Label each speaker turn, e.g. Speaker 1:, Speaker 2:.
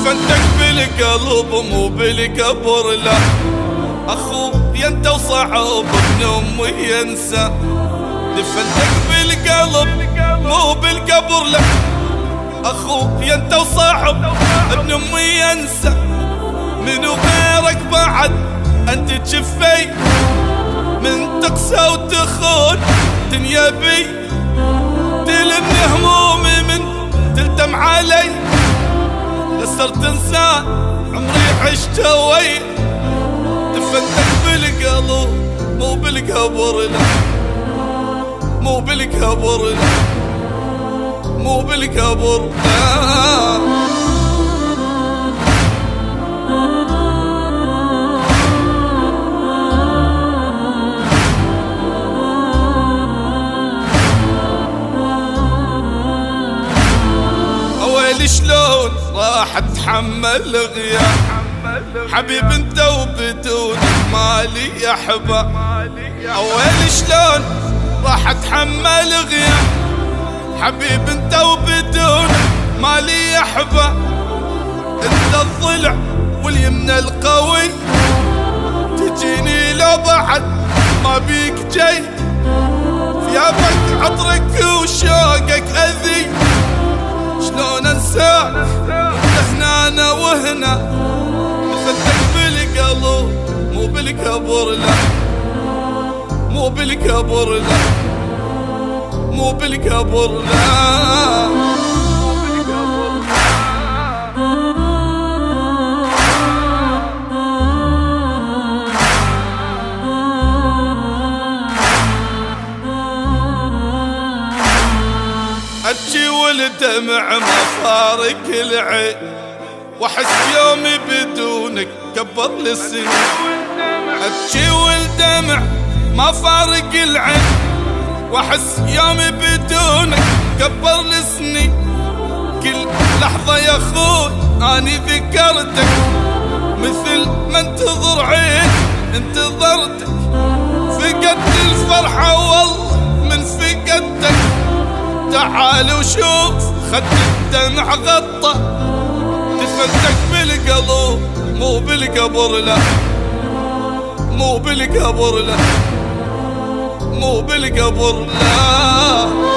Speaker 1: دفنتك بالقلب مو بالقبر لا، اخويا انت وصعب ابن امي ينسى. دفنتك بالقلب مو بالقبر لا، اخويا انت وصعب ابن امي ينسى. منو غيرك بعد انت تشفي، من تقسى وتخون دنيا بي، تلمني همومي من تلتم علي. خسرت انسان عمري عشته وي، دفنتك بالقلب مو بالقبر لا، مو بالقبر لا، مو بالقبر لا. شلون راح اتحمل غياب حبيب انت وبدونك مالي يا حبا. اويلي شلون راح اتحمل غياب حبيب انت وبدونك مالي يا حبا. انت الضلع واليمنى القوي، تجيني لو بعد ما بيك جاي. ثيابك عطرك وشوقك اذي، شلون انساك هنا انا وهنا. دفنتك بالقلب مو بالقبر لا، مو بالقبر لا، مو بالقبر لا. ابكي والدمع ما فارق العين، واحس يومي بدونك كبر لي السنين. ابكي والدمع ما فارق العين، واحس يومي بدونك كبر لي السنين. كل لحظة يا اخوي اني ذكرتك، مثل ما انتظر عين انتظرتك. فقدت الفرحة والله من فقدتك، تعال وشوف خد الدمع غطى. دفنتك بالقلب مو بالقبر لا، مو بالقبر لا، مو بالقبر لا.